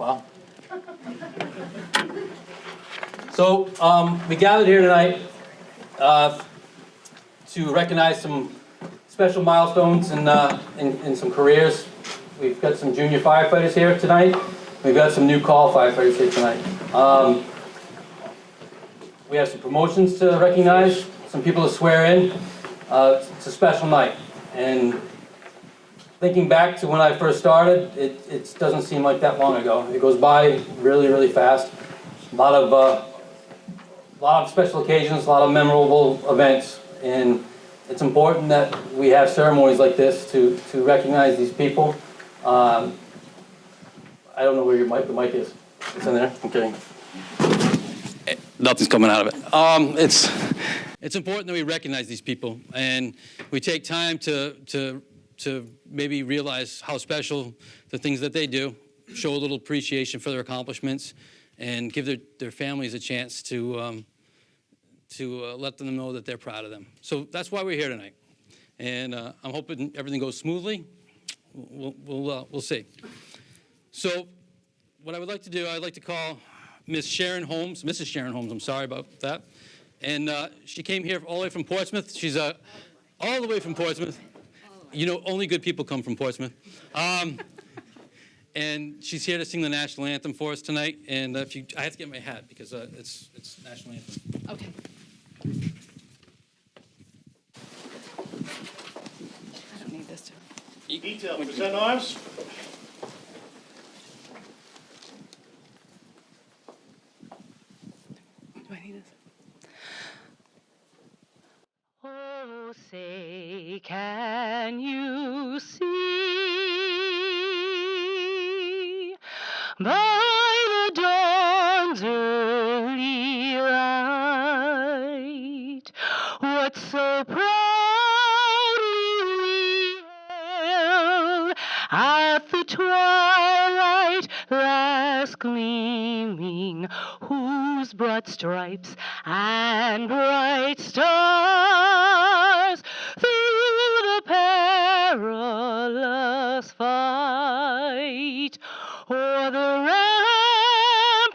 Wow. So we gathered here tonight to recognize some special milestones in some careers. We've got some junior firefighters here tonight. We've got some new call firefighters here tonight. We have some promotions to recognize, some people to swear in. It's a special night. And thinking back to when I first started, it doesn't seem like that long ago. It goes by really, really fast. A lot of special occasions, a lot of memorable events, and it's important that we have ceremonies like this to recognize these people. I don't know where your mic, the mic is. It's in there? Okay. Nothing's coming out of it. It's important that we recognize these people, and we take time to maybe realize how special the things that they do, show a little appreciation for their accomplishments, and give their families a chance to let them know that they're proud of them. So that's why we're here tonight, and I'm hoping everything goes smoothly. We'll see. So what I would like to do, I'd like to call Mrs. Sharon Holmes, I'm sorry about that. And she came here all the way from Portsmouth. She's all the way from Portsmouth. You know, only good people come from Portsmouth. And she's here to sing the national anthem for us tonight. And I have to get my hat because it's national anthem. Okay. I don't need this. Detail, present arms. Do I need this? Oh, say, can you see by the dawn's early light what so proudly we hailed at the twilight last gleaming, whose broad stripes and bright stars through the perilous fight o'er the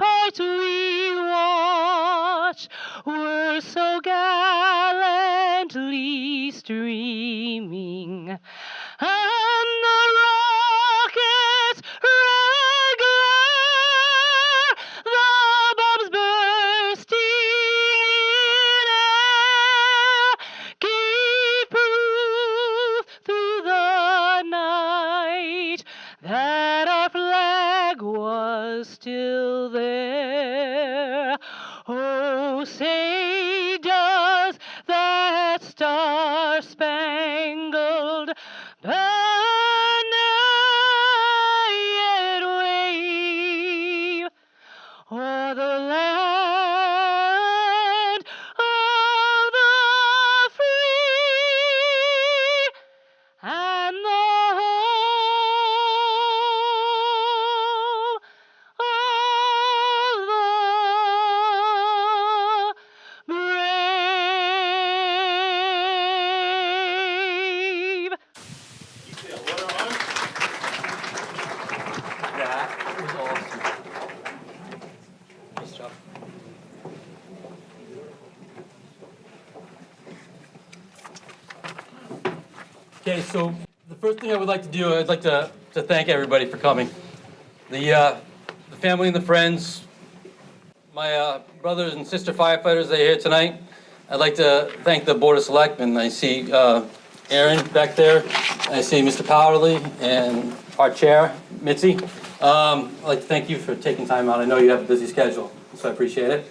ramparts we watched were so gallantly streaming, and the rockets' red glare, the bombs bursting in air, gave proof through the night that our flag was still there. Oh, say does that star-spangled banner yet wave o'er the land of the free and the home of the brave. Detail, order arms. That was awesome. Nice job. Okay, so the first thing I would like to do, I'd like to thank everybody for coming. The family and the friends, my brothers and sister firefighters that are here tonight. I'd like to thank the Board of Selectmen. I see Aaron back there. I see Mr. Powderly and our chair, Mitzi. I'd like to thank you for taking time out. I know you have a busy schedule, so I appreciate it.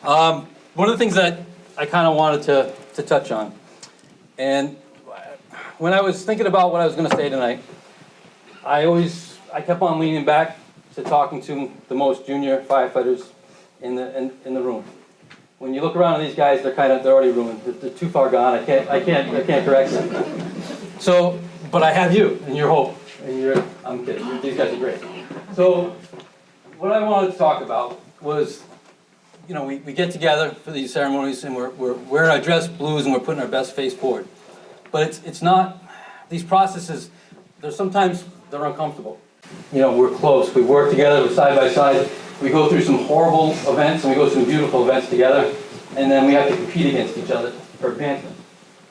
One of the things that I kind of wanted to touch on, and when I was thinking about what I was going to say tonight, I kept on leaning back to talking to the most junior firefighters in the room. When you look around at these guys, they're already ruined. They're too far gone. I can't correct them. So, but I have you and your hope. And I'm kidding. These guys are great. So, what I wanted to talk about was, you know, we get together for these ceremonies and we're wearing our dress blues and we're putting our best face forward. But it's not, these processes, sometimes they're uncomfortable. we're close. We work together, we're side by side. We go through some horrible events and we go through some beautiful events together. And then we have to compete against each other for advancement.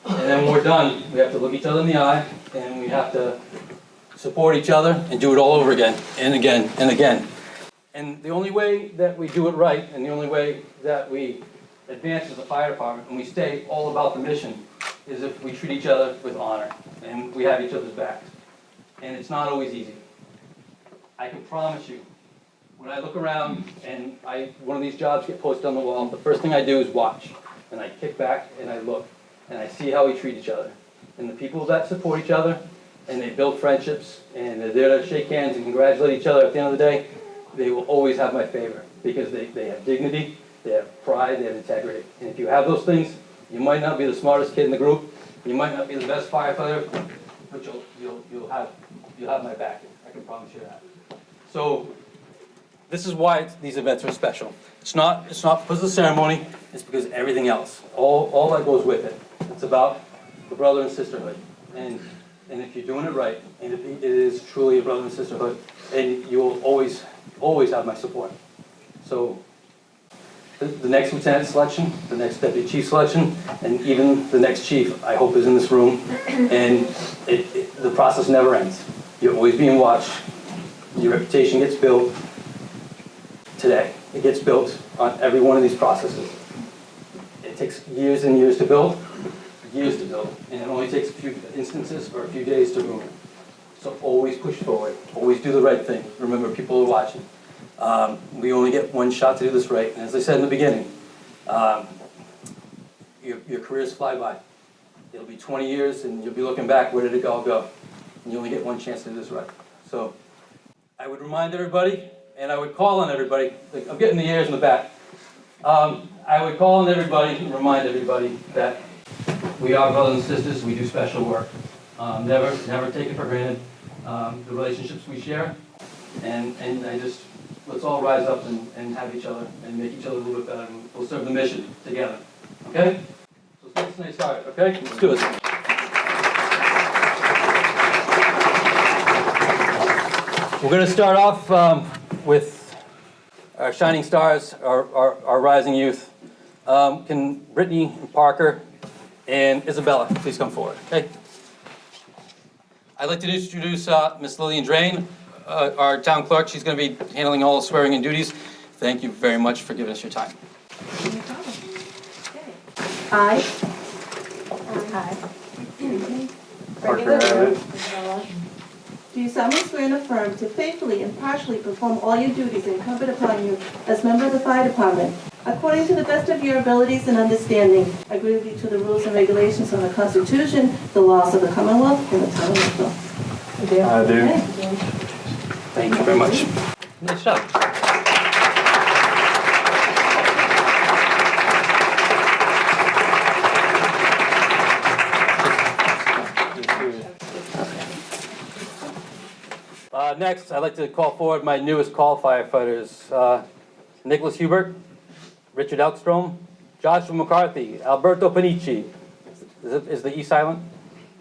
And then when we're done, we have to look each other in the eye and we have to support each other and do it all over again and again and again. And the only way that we do it right and the only way that we advance as a fire department and we stay all about the mission is if we treat each other with honor and we have each other's backs. And it's not always easy. I can promise you, when I look around and one of these jobs get posted on the wall, the first thing I do is watch. And I kick back and I look and I see how we treat each other. And the people that support each other and they build friendships and they're there to shake hands and congratulate each other at the end of the day, they will always have my favor because they have dignity, they have pride, they have integrity. And if you have those things, you might not be the smartest kid in the group, you might not be the best firefighter, but you'll have my backing. I can promise you that. So this is why these events are special. It's not because of the ceremony, it's because of everything else. All that goes with it. It's about the brother and sisterhood. And if you're doing it right, and it is truly a brother and sisterhood, and you will always have my support. So the next lieutenant selection, the next deputy chief selection, and even the next chief, I hope, is in this room. And the process never ends. You're always being watched. Your reputation gets built today. It gets built on every one of these processes. It takes years and years to build, and it only takes a few instances or a few days to ruin it. So always push forward, always do the right thing. Remember, people are watching. We only get one shot to do this right. And as I said in the beginning, your careers fly by. It'll be 20 years and you'll be looking back, where did it all go? And you only get one chance to do this right. So I would remind everybody, and I would call on everybody, like, I'm getting the ears in the back. I would call on everybody and remind everybody that we are brothers and sisters, we do special work. Never take it for granted, the relationships we share. And let's all rise up and have each other and make each other a little bit better. And we'll serve the mission together, okay? So let's get this thing started, okay? Let's do it. We're going to start off with our shining stars, our rising youth. Can Brittany and Parker and Isabella please come forward, okay? I'd like to introduce Miss Lillian Drain, our town clerk. She's going to be handling all the swearing in duties. Thank you very much for giving us your time. I. Parker Abbott. Do you solemnly swear and affirm to faithfully and impartially perform all your duties incumbent upon you as member of the fire department, according to the best of your abilities and understanding, agreeably to the rules and regulations of the Constitution, the laws of the Commonwealth, and the town of Lakeville? I do. Okay. Thank you very much. Nice job. Next, I'd like to call forward my newest call firefighters, Nicholas Hubert, Richard Outstrom, Joshua McCarthy, Alberto Panici. Is the E silent?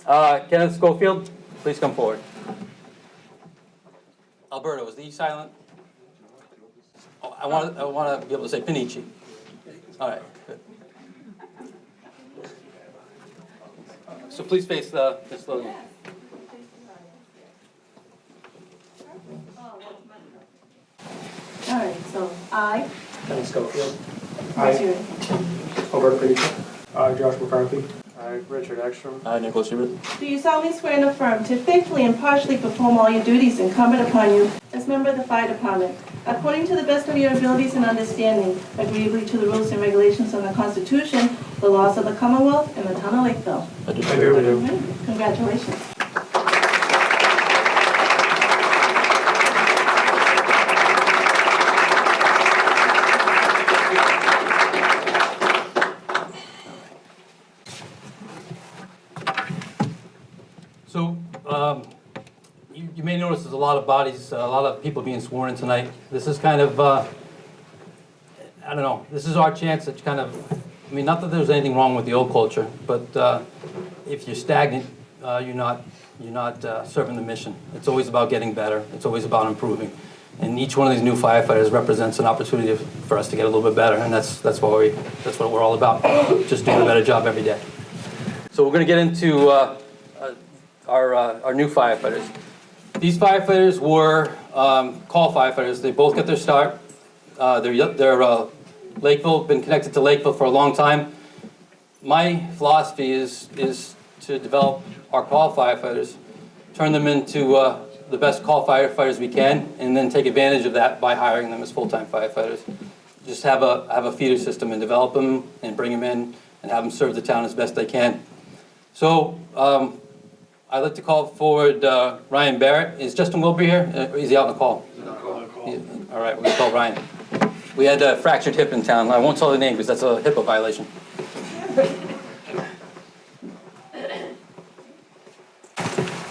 Kenneth Schofield, please come forward. Alberto, is the E silent? Oh, I want to be able to say Panici. All right, good. So please face this Lillian. All right, so I. Kevin Schofield. What's your Albert Panici. Josh McCarthy. Richard Ekstrom. Nicholas Hubert. Do you solemnly swear and affirm to faithfully and impartially perform all your duties incumbent upon you as member of the fire department, according to the best of your abilities and understanding, agreeably to the rules and regulations of the Constitution, the laws of the Commonwealth, and the town of Lakeville? I do. Okay, congratulations. So, you may notice there's a lot of bodies, a lot of people being sworn in tonight. This is kind of, I don't know, this is our chance to kind of, I mean, not that there's anything wrong with the old culture, but if you're stagnant, you're not you're not serving the mission. It's always about getting better. It's always about improving. And each one of these new firefighters represents an opportunity for us to get a little bit better, and that's what we're all about. Just doing a better job every day. So we're going to get into our new firefighters. These firefighters were call firefighters. They both got their start. They're Lakeville, been connected to Lakeville for a long time. My philosophy is to develop our call firefighters, turn them into the best call firefighters we can, and then take advantage of that by hiring them as full-time firefighters. Just have a feeder system and develop them and bring them in and have them serve the town as best they can. So I'd like to call forward Ryan Barrett. Is Justin Wilbur here? Or is he out on the call? He's on the call. All right, we'll call Ryan. We had a fractured hip in town. I won't tell the name because that's a HIPAA violation.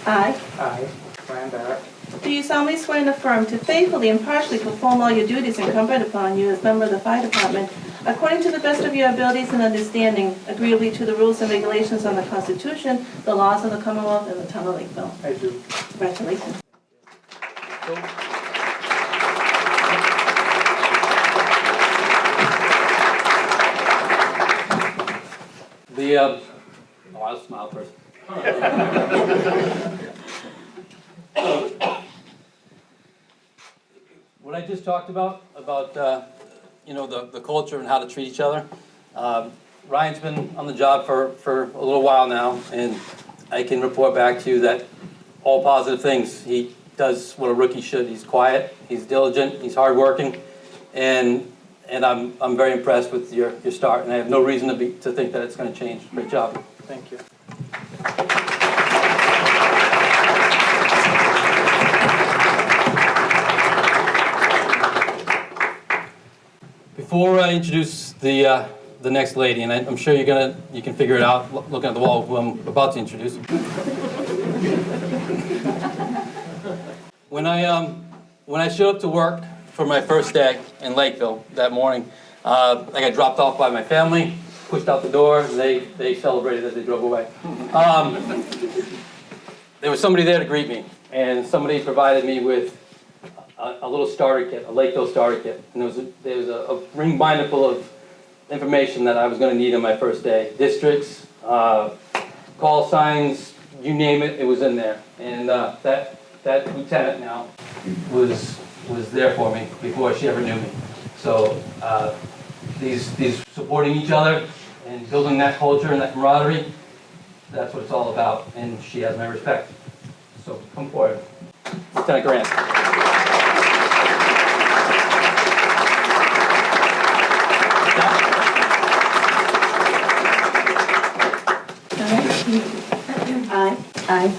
I, Ryan Barrett, do you solemnly swear and affirm to faithfully and impartially perform all your duties incumbent upon you as member of the fire department, according to the best of your abilities and understanding, agreeably to the rules and regulations of the Constitution, the laws of the Commonwealth, and the town of Lakeville? I do. Congratulations. I'll smile first. What I just talked about you know, the culture and how to treat each other. Ryan's been on the job for a little while now, and I can report back to you that all positive things. He does what a rookie should. He's quiet, he's diligent, he's hardworking, and I'm very impressed with your start, and I have no reason to think that it's going to change. Great job. Thank you. Before I introduce the next lady, and I'm sure you can figure it out looking at the wall who I'm about to introduce. When I showed up to work for my first day in Lakeville that morning, I got dropped off by my family, pushed out the door, and they celebrated as they drove away. There was somebody there to greet me, and somebody provided me with a little starter kit, a Lakeville starter kit, and there was a ring binder full of information that I was going to need on my first day. Districts, call signs, you name it, it was in there. And that lieutenant now was there for me before she ever knew me. So these supporting each other and building that culture and that camaraderie, that's what it's all about, and she has my respect. So come forward. Lieutenant Grant. I,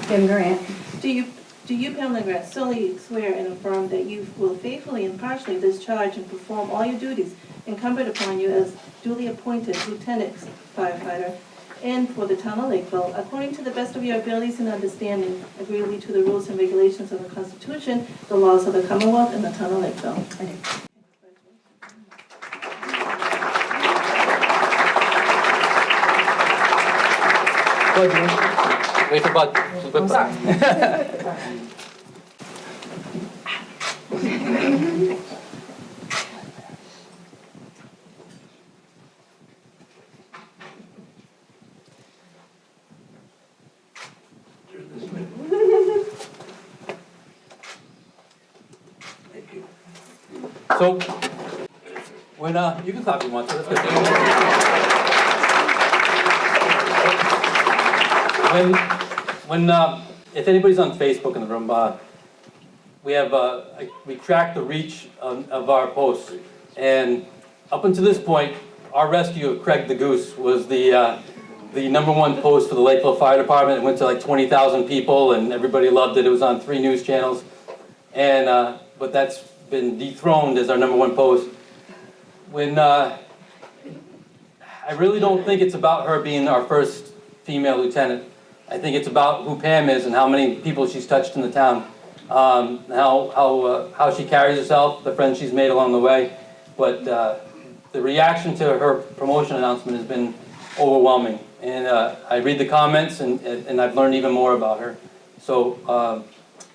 Kim Grant, Do you, Pamela Grant, solemnly swear and affirm that you will faithfully and impartially discharge and perform all your duties incumbent upon you as duly appointed lieutenant firefighter and for the town of Lakeville, according to the best of your abilities and understanding, agreeably to the rules and regulations of the Constitution, the laws of the Commonwealth, and the town of Lakeville? I do. Wait for Bud. I'm sorry. So, when you can clap if you want to. That's good. If anybody's on Facebook in the room, we track the reach of our posts, and up until this point, our rescue of Craig the Goose was the #1 post for the Lakeville Fire Department. It went to like 20,000 people, and everybody loved it. It was on 3 news channels, and but that's been dethroned as our #1 post. I really don't think it's about her being our first female lieutenant. I think it's about who Pam is and how many people she's touched in the town, how she carries herself, the friends she's made along the way. But the reaction to her promotion announcement has been overwhelming. And I read the comments, and I've learned even more about her. So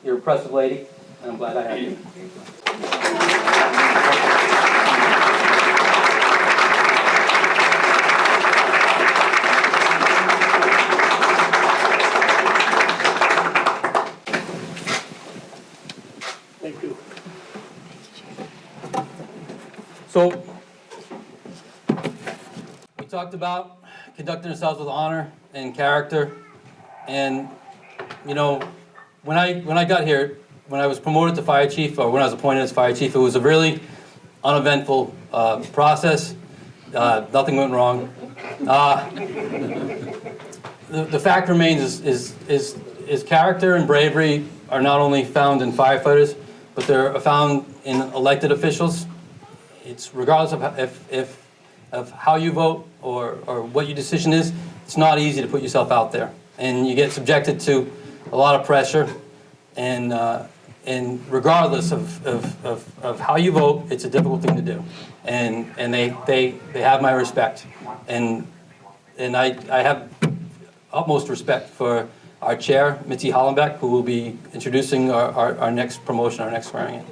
you're a impressive lady, and I'm glad I have you. Thank you. So, we talked about conducting ourselves with honor and character, and you know, when I got here, when I was promoted to fire chief, or when I was appointed as fire chief, it was a really uneventful process. Nothing went wrong. The fact remains is character and bravery are not only found in firefighters, but they're found in elected officials. It's regardless of how you vote or what your decision is, it's not easy to put yourself out there. And you get subjected to a lot of pressure. And regardless of how you vote, it's a difficult thing to do. And they have my respect. And I have utmost respect for our chair, Mitzi Hollenbeck, who will be introducing our next promotion, our next swearing in.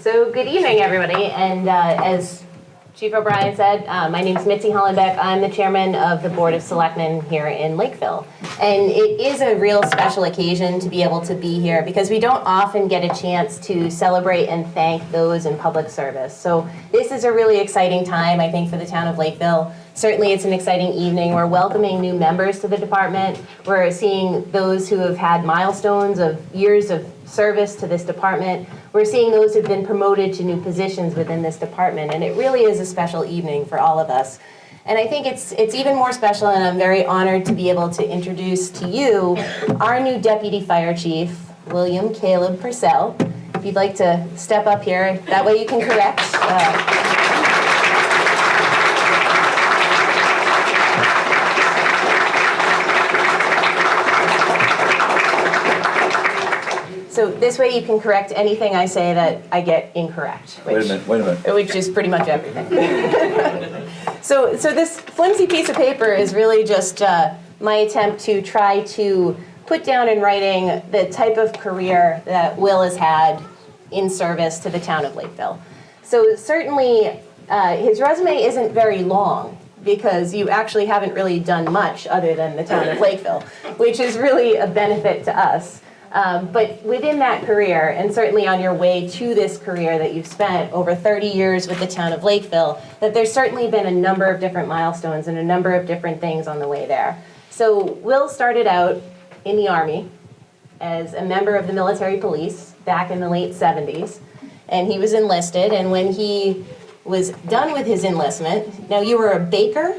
So good evening, everybody. And as Chief O'Brien said, my name is Mitzi Hollenbeck. I'm the chairman of the Board of Selectmen here in Lakeville. And it is a real special occasion to be able to be here because we don't often get a chance to celebrate and thank those in public service. So this is a really exciting time, I think, for the town of Lakeville. Certainly it's an exciting evening. We're welcoming new members to the department. We're seeing those who have had milestones of years of service to this department. We're seeing those who've been promoted to new positions within this department, and it really is a special evening for all of us. And I think it's even more special, and I'm very honored to be able to introduce to you our new Deputy Fire Chief, William Caleb Purcell. If you'd like to step up here, that way you can correct. So this way you can correct anything I say that I get incorrect. Wait a minute. Which is pretty much everything. So this flimsy piece of paper is really just my attempt to try to put down in writing the type of career that Will has had in service to the town of Lakeville. So certainly his resume isn't very long because you actually haven't really done much other than the town of Lakeville, which is really a benefit to us. But within that career, and certainly on your way to this career that you've spent over 30 years with the town of Lakeville, that there's certainly been a number of different milestones and a number of different things on the way there. So Will started out in the Army as a member of the military police back in the late 70s, and he was enlisted, and when he was done with his enlistment, now you were a baker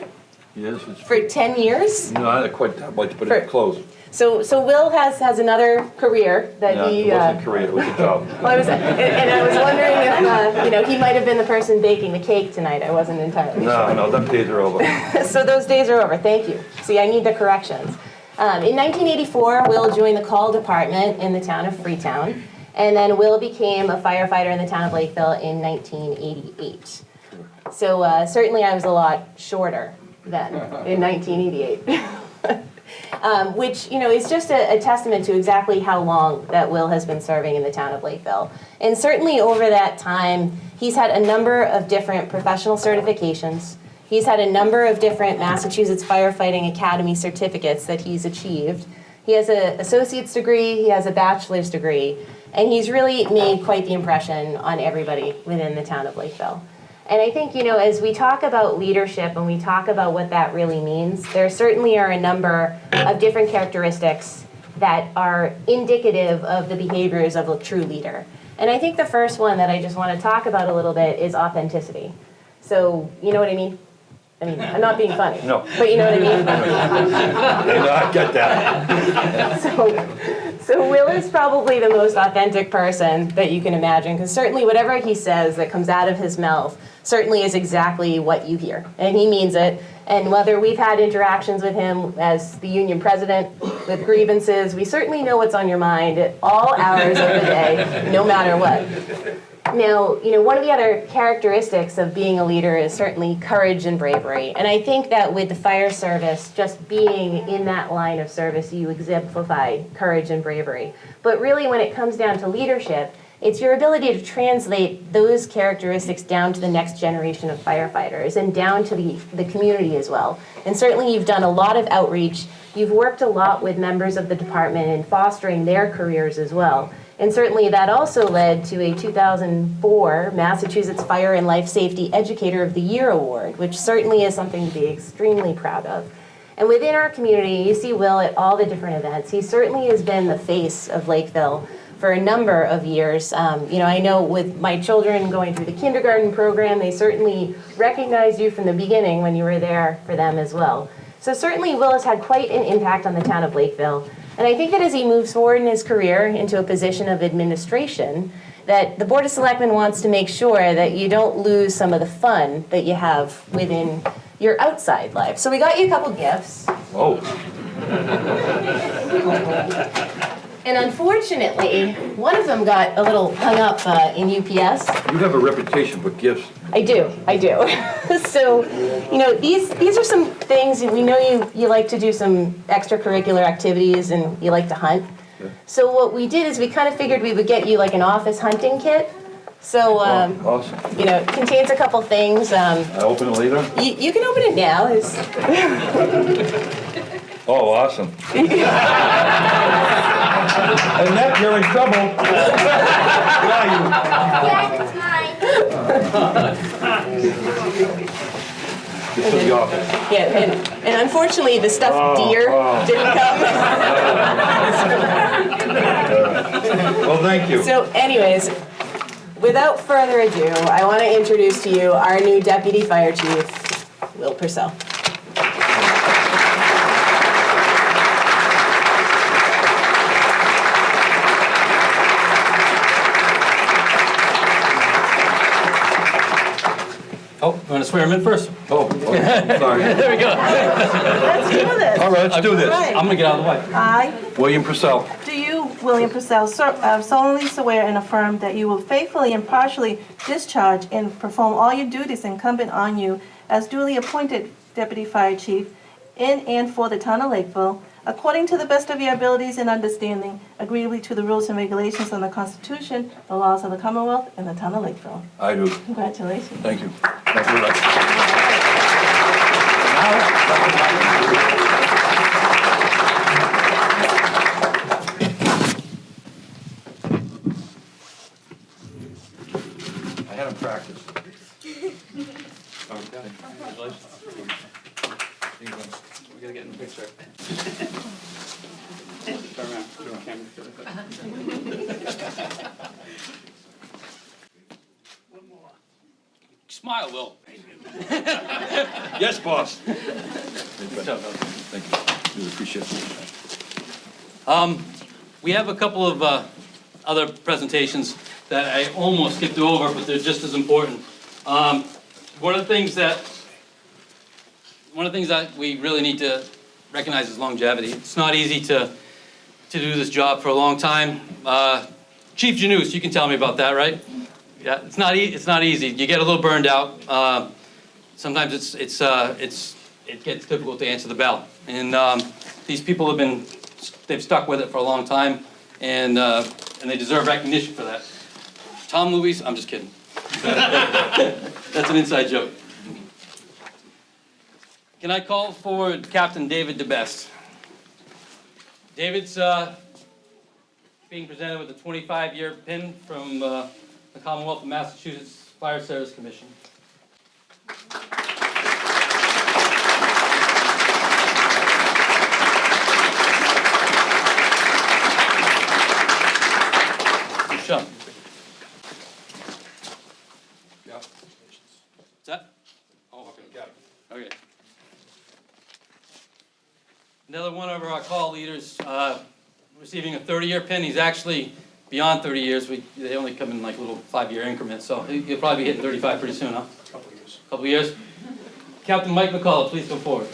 Yes. for 10 years? No, I quite like to put it close. So Will has another career that Yeah, he. it wasn't a career, it was a job. Well, and I was wondering if he might have been the person baking the cake tonight. I wasn't entirely sure. No, them days are over. So those days are over. Thank you. See, I need the corrections. In 1984, Will joined the call department in the town of Freetown, and then Will became a firefighter in the town of Lakeville in 1988. So certainly I was a lot shorter then in 1988. Which, is just a testament to exactly how long that Will has been serving in the town of Lakeville. And certainly over that time, he's had a number of different professional certifications. He's had a number of different Massachusetts Firefighting Academy certificates that he's achieved. He has an associate's degree, he has a bachelor's degree, and he's really made quite the impression on everybody within the town of Lakeville. And I think, as we talk about leadership and we talk about what that really means, there certainly are a number of different characteristics that are indicative of the behaviors of a true leader. And I think the first one that I just want to talk about a little bit is authenticity. So, you know what I mean? I'm not being funny. No. But you know what I mean? I get that. So Will is probably the most authentic person that you can imagine, because certainly whatever he says that comes out of his mouth certainly is exactly what you hear, and he means it. And whether we've had interactions with him as the union president with grievances, we certainly know what's on your mind at all hours of the day, no matter what. Now, one of the other characteristics of being a leader is certainly courage and bravery. And I think that with the fire service, just being in that line of service, you exemplify courage and bravery. But really, when it comes down to leadership, it's your ability to translate those characteristics down to the next generation of firefighters and down to the community as well. And certainly you've done a lot of outreach. You've worked a lot with members of the department in fostering their careers as well. And certainly that also led to a 2004 Massachusetts Fire and Life Safety Educator of the Year Award, which certainly is something to be extremely proud of. And within our community, you see Will at all the different events. He certainly has been the face of Lakeville for a number of years. I know with my children going through the kindergarten program, they certainly recognized you from the beginning when you were there for them as well. So certainly Will has had quite an impact on the town of Lakeville. And I think that as he moves forward in his career into a position of administration, that the Board of Selectmen wants to make sure that you don't lose some of the fun that you have within your outside life. So we got you a couple gifts. Oh, And unfortunately, one of them got a little hung up in UPS. you have a reputation for gifts. I do. So, these are some things, we know you like to do some extracurricular activities and you like to hunt. Yeah. So what we did is we kind of figured we would get you like an office hunting kit. So, Awesome. it contains a couple things. I open it later? You can open it now. Oh, awesome. And that, you're in trouble. It's for the office. Yeah, and unfortunately the stuffed deer didn't come. Well, thank you. So anyways, without further ado, I want to introduce to you our new Deputy Fire Chief, Will Purcell. Oh, you want to swear him in first? Oh, okay, sorry. There we go. Let's do this. All right, let's do this. Right. I'm gonna get out of the way. I, William Purcell. do you, William Purcell, solemnly swear and affirm that you will faithfully and impartially discharge and perform all your duties incumbent on you as duly appointed Deputy Fire Chief in and for the town of Lakeville, according to the best of your abilities and understanding, agreeably to the rules and regulations of the Constitution, the laws of the Commonwealth, and the town of Lakeville. I do. Congratulations. Thank you. Thank you very much. I had him practice. We gotta get in the picture. Turn around, turn around, camera. Smile, Will. Yes, boss. Good job, Will. Thank you. Really appreciate it. We have a couple of other presentations that I almost skipped over, but they're just as important. One of the things that we really need to recognize is longevity. It's not easy to do this job for a long time. Chief Janus, you can tell me about that, right? Yeah, it's not easy. You get a little burned out. Sometimes it gets difficult to answer the bell. And these people they've stuck with it for a long time, and they deserve recognition for that. Tom Louise, I'm just kidding. That's an inside joke. Can I call for Captain David DeBest? David's being presented with a 25-year pin from the Commonwealth of Massachusetts Fire Service Commission. Good job. Yeah. What's that? Oh, okay, got it. Okay. Another one of our call leaders, receiving a 30-year pin. He's actually beyond 30 years. They only come in like little 5-year increments, so he'll probably be hitting 35 pretty soon, huh? Couple years. Captain Mike McCullough, please come forward.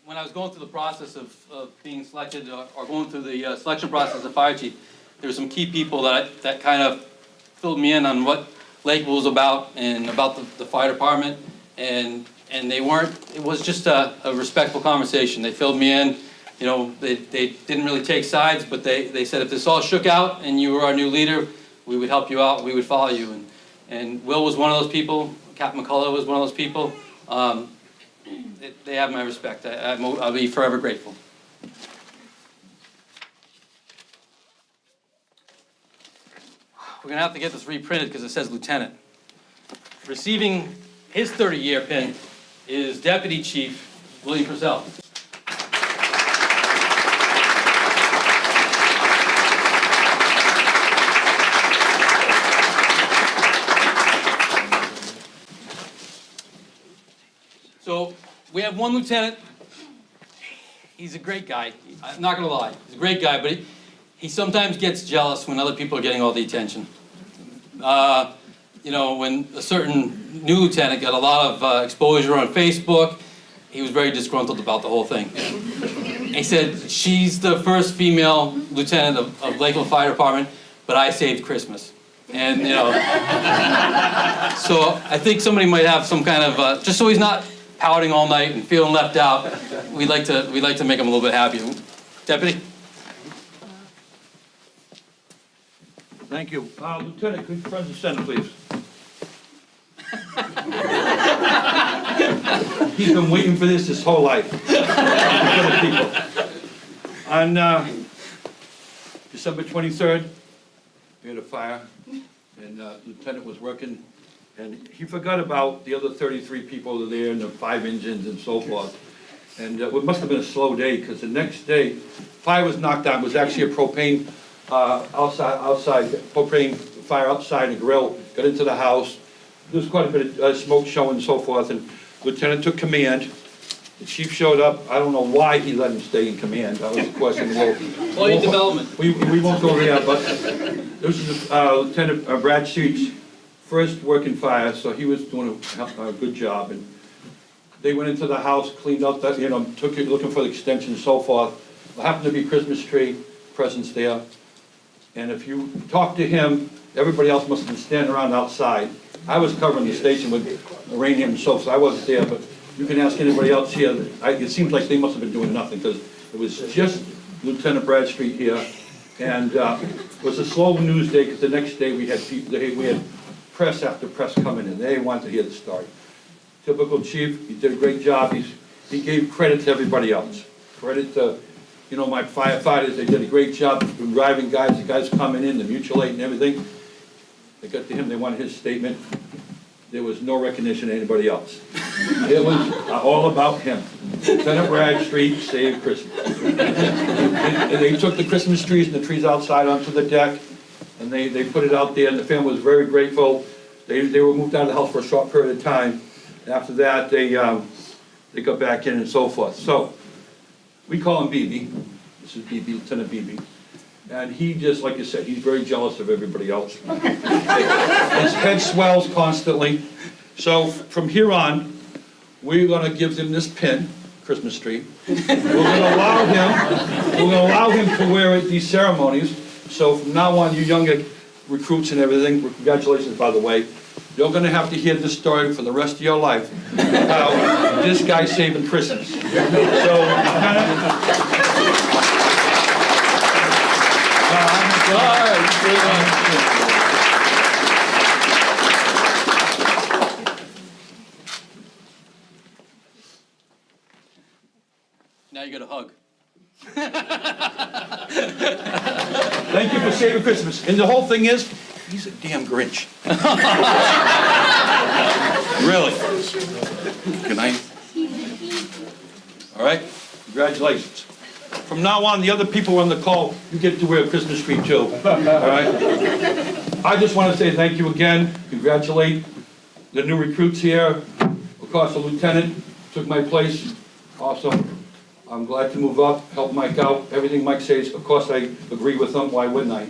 When I was going through the process of being selected or going through the selection process of fire chief, there were some key people that kind of filled me in on what Lakeville was about and about the fire department, and they weren't. It was just a respectful conversation. They filled me in. You know, they didn't really take sides, but they said if this all shook out and you were our new leader, we would help you out. We would follow you. And Will was one of those people. Captain McCullough was one of those people. They have my respect. I'll be forever grateful. We're gonna have to get this reprinted because it says lieutenant. Receiving his 30-year pin is Deputy Chief William Purcell. So we have one lieutenant. He's a great guy. I'm not gonna lie. He's a great guy, but he sometimes gets jealous when other people are getting all the attention. You know, when a certain new lieutenant got a lot of exposure on Facebook, he was very disgruntled about the whole thing. He said, she's the first female lieutenant of Lakeville Fire Department, but I saved Christmas. And, you know, so I think somebody might have some kind of, just so he's not pouting all night and feeling left out, we'd like to make him a little bit happier. Deputy? Thank you. Lieutenant, could you front the center, please? He's been waiting for this his whole life. For the people. On December 23rd, we had a fire, and Lieutenant was working, and he forgot about the other 33 people that were there and the 5 engines and so forth. And it must have been a slow day, because the next day, fire was knocked out. It was actually a propane outside propane fire outside the grill, got into the house. There was quite a bit of smoke showing and so forth, and Lieutenant took command. The chief showed up. I don't know why he let him stay in command. That was a question. Employee development. We won't go there, but this is Lieutenant Brad Sheets' first working fire, so he was doing a good job. And they went into the house, cleaned out that, you know, took it, looking for the extension and so forth. There happened to be Christmas tree presents there. And if you talk to him, everybody else must have been standing around outside. I was covering the station with uranium and so I wasn't there, but you can ask anybody else here. It seems like they must have been doing nothing, because it was just Lieutenant Bradstreet here. And it was a slow news day, because the next day we had press after press coming in. They wanted to hear the story. Typical chief, he did a great job. He gave credit to everybody else. Credit to, you know, my firefighters, they did a great job driving guys, the guys coming in, the mutual aid and everything. They got to him, they wanted his statement. There was no recognition of anybody else. It was all about him. Lieutenant Bradstreet saved Christmas. And they took the Christmas trees and the trees outside onto the deck, and they put it out there, and the family was very grateful. They were moved out of the house for a short period of time. After that, they got back in and so forth. So, we call him BB. This is BB, Lieutenant BB. And he just, like you said, he's very jealous of everybody else. His head swells constantly. So from here on, we're gonna give him this pin, Christmas tree. We're gonna allow him to wear it these ceremonies. So from now on, you younger recruits and everything, congratulations, by the way, you're gonna have to hear this story for the rest of your life, how this guy's saving Christmas. So, now you get a hug. thank you for saving Christmas. And the whole thing is, he's a damn Grinch. Really. Good night. All right, congratulations. from now on, the other people on the call, you get to wear a Christmas tree too, all right? I just want to say thank you again, congratulate the new recruits here. Of course, the lieutenant took my place, awesome. I'm glad to move up, help Mike out, everything Mike says, of course, I agree with him, why wouldn't I?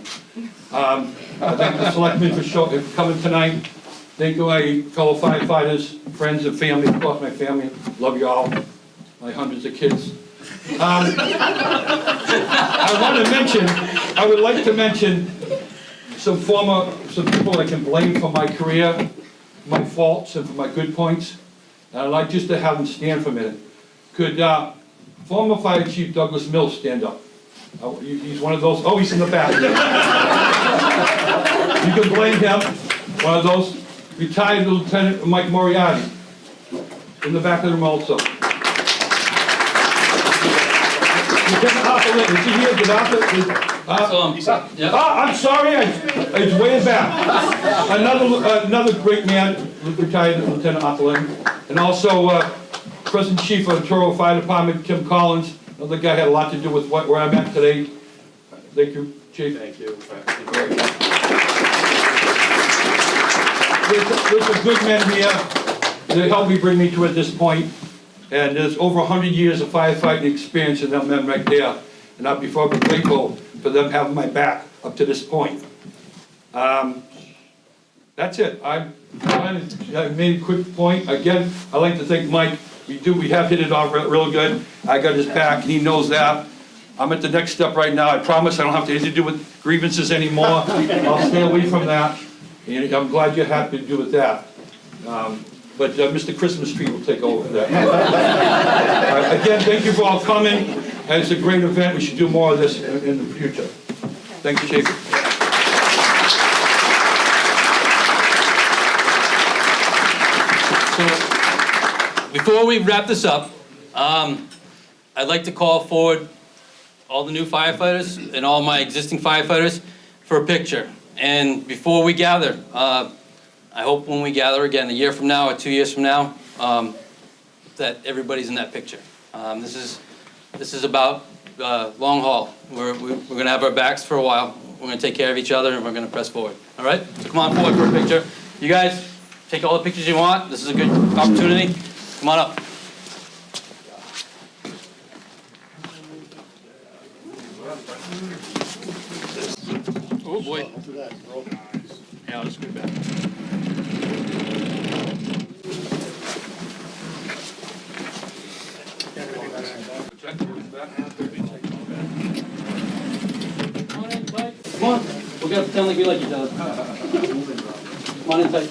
I thank the selectmen for coming tonight. Thank you, my fellow firefighters, friends and family, of course, my family, love you all, my hundreds of kids. I would like to mention some people I can blame for my career, my faults and for my good points. And I'd like just to have them stand for a minute. Could former Fire Chief Douglas Mills stand up? He's one of those, oh, he's in the back. You can blame him, one of those. Retired Lieutenant Mike Moriarty, in the back of the room also. Lieutenant Arthur Lynn, is he here? Did Arthur? I'm sorry, it's way back. Another great man, retired Lieutenant Arthur Lynn. And also present Chief of the Truro Fire Department, Kim Collins. Another guy had a lot to do with where I'm at today. Thank you, Chief. Thank you. There's a good men here that helped me bring me to at this point. And there's over 100 years of firefighting experience in them men right there. And I'd be forever grateful for them having my back up to this point. That's it. I made a quick point. Again, I'd like to thank Mike. We have hit it off real good. I got his back, and he knows that. I'm at the next step right now. I promise I don't have to anything to do with grievances anymore. I'll stay away from that. And I'm glad you're happy to do with that. But Mr. Christmas Tree will take over that. Again, thank you for all coming. And it's a great event. We should do more of this in the future. Thank you, Chief. So, before we wrap this up, I'd like to call forward all the new firefighters and all my existing firefighters for a picture. And before we gather, I hope when we gather again a year from now or 2 years from now, that everybody's in that picture. This is about long haul. We're going to have our backs for a while. We're going to take care of each other, and we're going to press forward. All right? So come on forward for a picture. You guys, take all the pictures you want. This is a good opportunity. Come on up. Oh, boy. Yeah, I'll just go back. Come on, we're gonna pretend like we like each other. Come on in tight.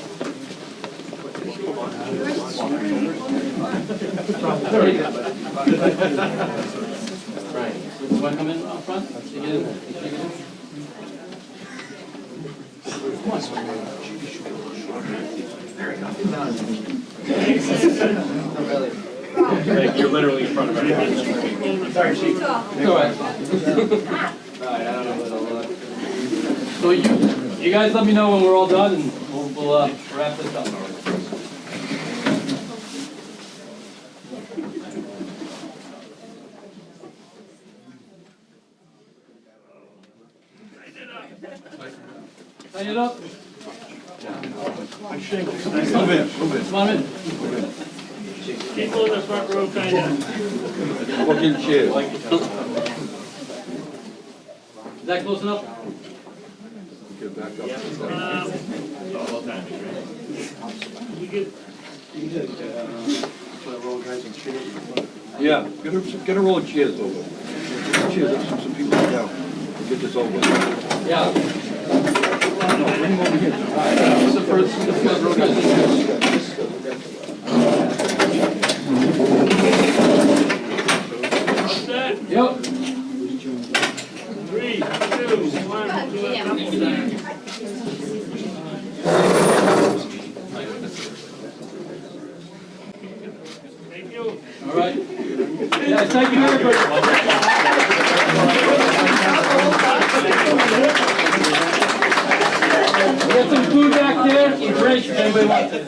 Right. So you wanna come in up front? Take it in. Take it in. You're literally in front of everyone. Sorry, Chief. It's all right. So you guys let me know when we're all done, and we'll wrap this up. Tighten it up. Move in. Come on in. People in the front row kind of. Look in chairs. Is that close enough? Get back up. Yeah, get a roll of chairs over. Chairs, some people down. We'll get this over. Yeah. No, bring them over here. What's the first row, guys? Yep. 3, 2, 1, do it. Thank you. All right. Yeah, thank you, everybody. We got some food back there, some drinks if anybody wants it.